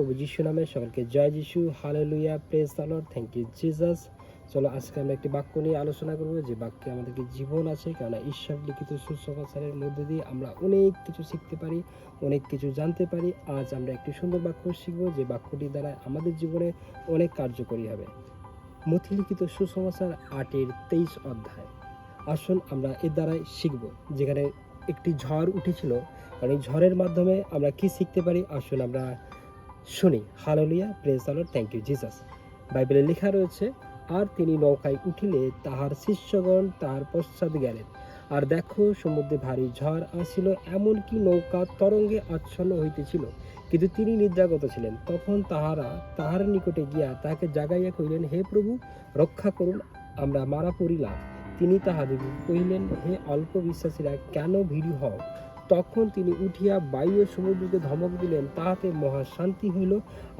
প্রভু যিশু নামে সকলকে জয় যিশু, hallelujah, praise the Lord, thank you Jesus. চলো আজকে আমরা একটি বাক্য নিয়ে আলোচনা করব, যে বাক্যে আমাদেরকে জীবন আছে। কেননা ঈশ্বর লিখিত সুসমাচারের মধ্যে দিয়ে আমরা অনেক কিছু শিখতে পারি, অনেক কিছু জানতে পারি। আজ আমরা একটি সুন্দর বাক্য শিখব, যে বাক্যটি দ্বারা আমাদের জীবনে অনেক কার্যকরী হবে। মথি লিখিত সুসমাচার 8:23 অধ্যায়। আসুন আমরা এর দ্বারাই শিখব, যেখানে একটি ঝড় উঠেছিল। কারণ এই ঝড়ের মাধ্যমে আমরা কি শিখতে পারি, আসুন আমরা শুনি। Hallelujah, praise the Lord, thank you Jesus. বাইবেলে লেখা রয়েছে, আর তিনি নৌকায় উঠিলে তাহার শিষ্যগণ তাহার পশ্চাৎ গেলেন। আর দেখো, সমুদ্রে ভারী ঝড় আসিল, এমনকি নৌকা তরঙ্গে আচ্ছন্ন হইতেছিল, কিন্তু তিনি নিদ্রাগত ছিলেন। তখন তাহার নিকটে গিয়া তাহাকে জাগাইয়া কহিলেন, হে প্রভু, রক্ষা করুন, আমরা মারা পড়িলাম। তিনি তাহাদিগকে কহিলেন, হে অল্প বিশ্বাসীরা, কেন ভীরু হও? তখন তিনি উঠিয়া বায়ু ও সমুদ্রকে ধমক দিলেন, তাহাতে মহা শান্তি হইল।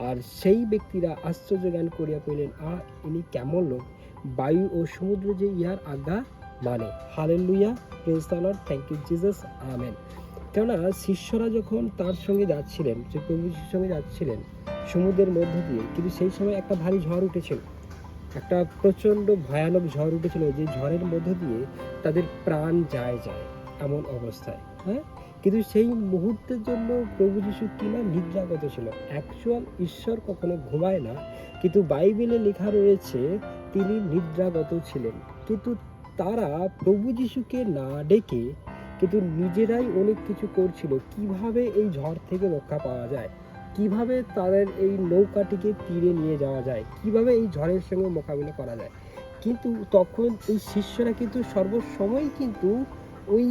আর সেই ব্যক্তিরা আশ্চর্য জ্ঞান করিয়া কহিলেন, ইনি কেমন লোক, বায়ু ও সমুদ্র যে ইহার আজ্ঞা মানে। Hallelujah, praise the Lord, thank you Jesus, amen. কেননা শিষ্যরা যখন তার সঙ্গে যাচ্ছিলেন, যে প্রভু যিশুর সঙ্গে যাচ্ছিলেন সমুদ্রের মধ্য দিয়ে, কিন্তু সেই সময় একটা ভারী ঝড় উঠেছিল, একটা প্রচণ্ড ভয়ানক ঝড় উঠেছিল, যে ঝড়ের মধ্য দিয়ে তাদের প্রাণ যায় এমন অবস্থায়। হ্যাঁ, কিন্তু সেই মুহূর্তের জন্য প্রভু যিশু কিনা নিদ্রাগত ছিল। অ্যাকচুয়াল ঈশ্বর কখনো ঘুমায় না, কিন্তু বাইবেলে লেখা রয়েছে তিনি নিদ্রাগত ছিলেন। কিন্তু তারা প্রভু যিশুকে না ডেকে কিন্তু নিজেরাই অনেক কিছু করছিল, কিভাবে এই ঝড় থেকে রক্ষা পাওয়া যায়, কিভাবে তাদের এই নৌকাটিকে তীরে নিয়ে যাওয়া যায়, কিভাবে এই ঝড়ের সঙ্গে মোকাবিলা করা যায়। কিন্তু তখন এই শিষ্যরা কিন্তু সর্বসময় কিন্তু ওই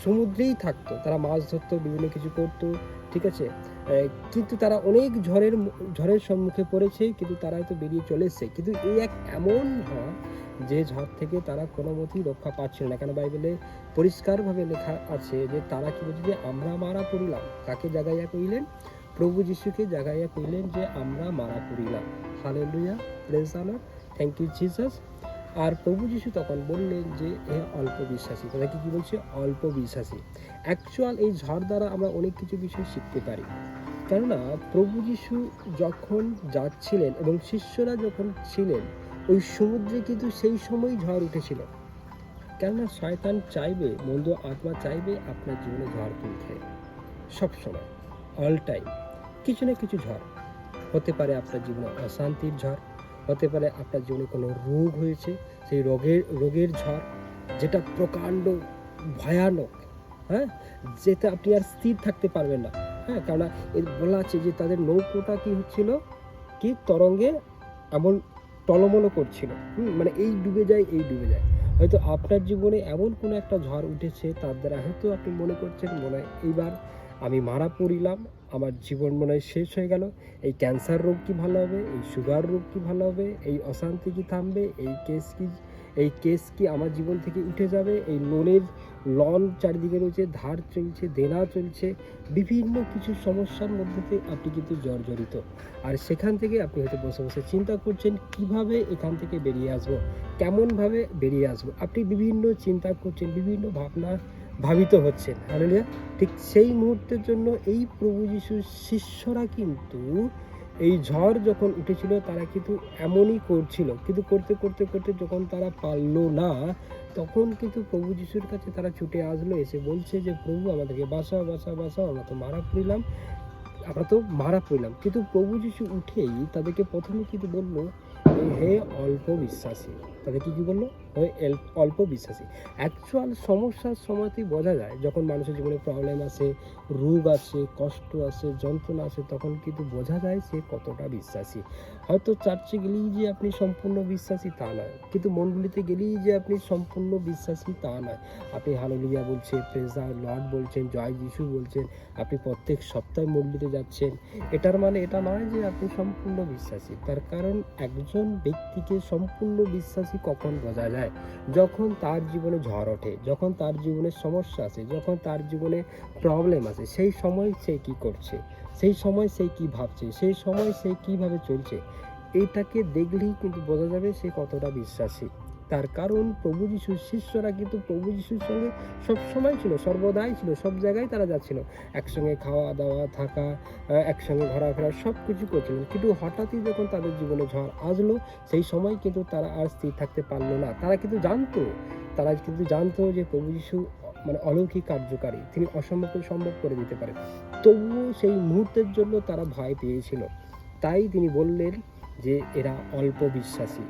সমুদ্রেই থাকতো, তারা মাছ ধরতো, বিভিন্ন কিছু করতো, ঠিক আছে। কিন্তু তারা অনেক ঝড়ের সম্মুখে পড়েছে, কিন্তু তারা হয়তো বেরিয়ে চলে এসছে। কিন্তু এই এক এমন ঝড়, যে ঝড় থেকে তারা কোনো মতেই রক্ষা পাচ্ছিল না। কেন বাইবেলে পরিষ্কারভাবে লেখা আছে যে তারা কি বলছে, যে আমরা মারা পড়িলাম। কাকে জাগাইয়া কইলেন? প্রভু যিশুকে জাগাইয়া কইলেন যে আমরা মারা পড়িলাম। Hallelujah, praise the Lord, thank you Jesus. আর প্রভু যিশু তখন বললেন যে হে অল্প বিশ্বাসী। তাদেরকে কি বলছে? অল্প বিশ্বাসী। অ্যাকচুয়াল এই ঝড় দ্বারা আমরা অনেক কিছু বিষয় শিখতে পারি। কেননা প্রভু যিশু যখন যাচ্ছিলেন এবং শিষ্যরা যখন ছিলেন ওই সমুদ্রে, কিন্তু সেই সময় ঝড় উঠেছিল। কেননা শয়তান চাইবে, মন্দ আত্মা চাইবে আপনার জীবনে ঝড় তুলতে সবসময়, অল টাইম। কিছু না কিছু ঝড় হতে পারে, আপনার জীবনে অশান্তির ঝড় হতে পারে, আপনার জীবনে কোনো রোগ হয়েছে, সেই রোগের ঝড়, যেটা প্রকাণ্ড ভয়ানক, হ্যাঁ, যেটা আপনি আর স্থির থাকতে পারবেন না। হ্যাঁ, কেননা এর বলা আছে যে তাদের নৌকোটা কি হচ্ছিল, কি তরঙ্গে এমন টলমলো করছিল, মানে এই ডুবে যায়, এই ডুবে যায়। হয়তো আপনার জীবনে এমন কোনো একটা ঝড় উঠেছে, তার দ্বারা হয়তো আপনি মনে করছেন, মনে হয় এইবার আমি মারা পড়িলাম, আমার জীবন মনে হয় শেষ হয়ে গেল। এই ক্যান্সার রোগ কি ভালো হবে? এই সুগার রোগ কি ভালো হবে? এই অশান্তি কি থামবে? এই কেস কি আমার জীবন থেকে উঠে যাবে? এই লন চারিদিকে রয়েছে, ধার চলছে, দেনা চলছে, বিভিন্ন কিছু সমস্যার মধ্যে আপনি কিন্তু জর্জরিত। আর সেখান থেকে আপনি হয়তো বসে বসে চিন্তা করছেন, কিভাবে এখান থেকে বেরিয়ে আসবো, কেমনভাবে বেরিয়ে আসবো। আপনি বিভিন্ন চিন্তা করছেন, বিভিন্ন ভাবিত হচ্ছেন। হালেলুয়া। ঠিক সেই মুহূর্তের জন্য এই প্রভু যিশুর শিষ্যরা কিন্তু এই ঝড় যখন উঠেছিল, তারা কিন্তু এমনই করছিল। কিন্তু করতে করতে করতে যখন তারা পারলো না, তখন কিন্তু প্রভু যিশুর কাছে তারা ছুটে আসলো, এসে বলছে যে প্রভু আমাদেরকে বাঁচাও, বাঁচাও, বাঁচাও, আমরা তো মারা পড়লাম। কিন্তু প্রভু যিশু উঠেই তাদেরকে প্রথমে কিন্তু বললো, হে অল্প বিশ্বাসী। তাদেরকে কি বললো? অল্প বিশ্বাসী। অ্যাকচুয়াল সমস্যার সময়তেই বোঝা যায়, যখন মানুষের জীবনে প্রবলেম আসে, রোগ আসে, কষ্ট আসে, যন্ত্রণা আসে, তখন কিন্তু বোঝা যায় সে কতটা বিশ্বাসী। হয়তো চার্চে গেলেই যে আপনি সম্পূর্ণ বিশ্বাসী তা নয়, কিন্তু মণ্ডলীতে গেলেই যে আপনি সম্পূর্ণ বিশ্বাসী তা নয়। আপনি হালেলুয়া বলছেন, প্রেজ দ্য লর্ড বলছেন, জয় যিশু বলছেন, আপনি প্রত্যেক সপ্তাহে মণ্ডলীতে যাচ্ছেন, এটার মানে এটা নয় যে আপনি সম্পূর্ণ বিশ্বাসী। তার কারণ একজন ব্যক্তিকে সম্পূর্ণ বিশ্বাসী কখন বোঝা যায়? যখন তার জীবনে ঝড় ওঠে, যখন তার জীবনে সমস্যা আসে, যখন তার জীবনে প্রবলেম আসে, সেই সময় সে কি করছে, সেই সময় সে কি ভাবছে, সেই সময় সে কিভাবে চলছে, এইটাকে দেখলেই কিন্তু বোঝা যাবে সে কতটা বিশ্বাসী। তার কারণ প্রভু যিশুর শিষ্যরা কিন্তু প্রভু যিশুর সঙ্গে সবসময় ছিল, সর্বদাই ছিল, সব জায়গায় তারা যাচ্ছিল, একসঙ্গে খাওয়া দাওয়া থাকা, একসঙ্গে ঘোরাফেরা সব কিছু করছিলেন। কিন্তু হঠাৎই যখন তাদের জীবনে ঝড় আসলো, সেই সময় কিন্তু তারা আর স্থির থাকতে পারলো না। তারা কিন্তু জানতো যে প্রভু যিশু মানে অলৌকিক কার্যকারী, তিনি অসম্ভবকে সম্ভব করে দিতে পারেন। তবুও সেই মুহূর্তের জন্য তারা ভয় পেয়েছিল। তাই তিনি বললেন যে এরা অল্প বিশ্বাসী।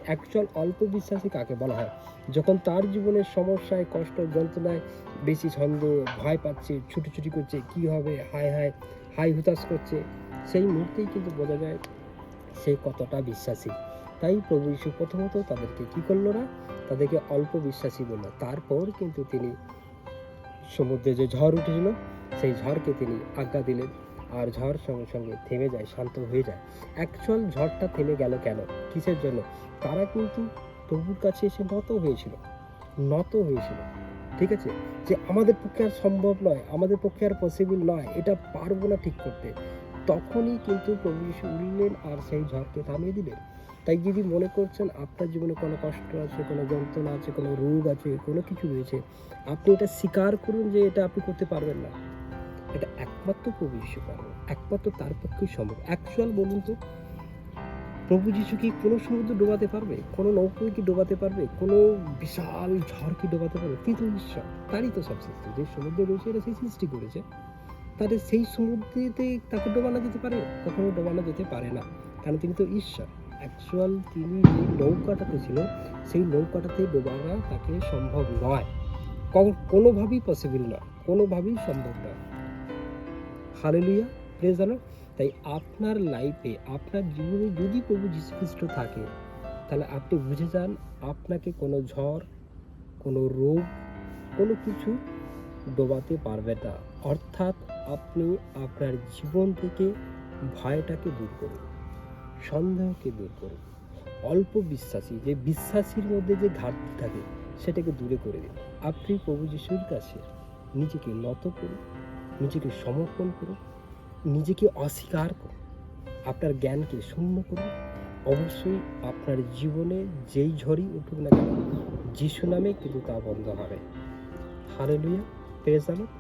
অ্যাকচুয়াল অল্প বিশ্বাসী কাকে বলা হয়? যখন তার জীবনের সমস্যায়, কষ্ট, যন্ত্রণায় বেশি সন্দেহ, ভয় পাচ্ছে, ছুটোছুটি করছে, কি হবে, হাই হুতাশ করছে, সেই মুহূর্তেই কিন্তু বোঝা যায় সে কতটা বিশ্বাসী। তাই প্রভু যীশু প্রথমত তাদেরকে কি করলো না? তাদেরকে অল্প বিশ্বাসী বলল। তারপর কিন্তু তিনি সমুদ্রে যে ঝড় উঠেছিল, সেই ঝড়কে তিনি আজ্ঞা দিলেন, আর ঝড় সঙ্গে সঙ্গে থেমে যায়, শান্ত হয়ে যায়। অ্যাকচুয়াল ঝড়টা থেমে গেল কেন? কিসের জন্য? তারা কিন্তু প্রভুর কাছে এসে নত হয়েছিল। ঠিক আছে, যে আমাদের পক্ষে আর সম্ভব নয়, আমাদের পক্ষে আর পসিবল নয়, এটা পারবো না ঠিক করতে। তখনই কিন্তু প্রভু যীশু উঠলেন আর সেই ঝড়কে থামিয়ে দিলেন। তাই যদি মনে করছেন আপনার জীবনে কোনো কষ্ট আছে, কোনো যন্ত্রণা আছে, কোনো রোগ আছে, কোনো কিছু রয়েছে, আপনি এটা স্বীকার করুন যে এটা আপনি করতে পারবেন না। এটা একমাত্র প্রভু যীশু পারবে, একমাত্র তার পক্ষেই সম্ভব। অ্যাকচুয়াল বলুন তো, প্রভু যীশু কি কোনো সমুদ্র ডোবাতে পারবে? কোনো নৌকো কি ডোবাতে পারবে? কোনো বিশাল ঝড় কি ডোবাতে পারবে? তিনি তো ঈশ্বর, তারই তো সব সৃষ্টি। যে সমুদ্র রয়েছে এটা সেই সৃষ্টি করেছে, তাহলে সেই সমুদ্রেতে তাকে ডোবানো যেতে পারে? কখনো ডোবানো যেতে পারে না, কারণ তিনি তো ঈশ্বর। অ্যাকচুয়াল তিনি যে নৌকাটাতে ছিল, সেই নৌকাটাতে ডোবানো তাকে সম্ভব নয়, কোনোভাবেই পসিবল নয়, কোনোভাবেই সম্ভব নয়। Hallelujah, praise the Lord. তাই আপনার লাইফে, আপনার জীবনে যদি প্রভু যীশু খ্রিস্ট থাকে, তাহলে আপনি বুঝে যান আপনাকে কোনো ঝড়, কোনো রোগ, কোনো কিছু ডোবাতে পারবে না। অর্থাৎ আপনি আপনার জীবন থেকে ভয়টাকে দূর করুন, সন্দেহকে দূর করুন। অল্প বিশ্বাসী, যে বিশ্বাসীর মধ্যে যে ঘাটতি থাকে, সেটাকে দূরে করে দিন। আপনি প্রভু যীশুর কাছে নিজেকে নত করুন, নিজেকে সমর্পণ করুন, নিজেকে অস্বীকার করুন, আপনার জ্ঞানকে শূন্য করুন। অবশ্যই আপনার জীবনে যেই ঝড়ই উঠুক না কেন, যিশু নামে কিন্তু তা বন্ধ হবে। Hallelujah, praise the Lord.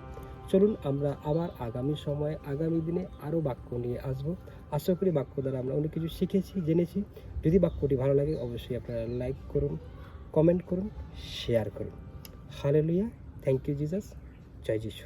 চলুন আমরা আবার আগামী সময়ে, আগামী দিনে আরও বাক্য নিয়ে আসবো। আশা করি বাক্য দ্বারা আমরা অনেক কিছু শিখেছি, জেনেছি। যদি বাক্যটি ভালো লাগে অবশ্যই আপনারা লাইক করুন, কমেন্ট করুন, শেয়ার করুন। হালেলুয়া, থ্যাংক ইউ জিসাস, জয় যিশু।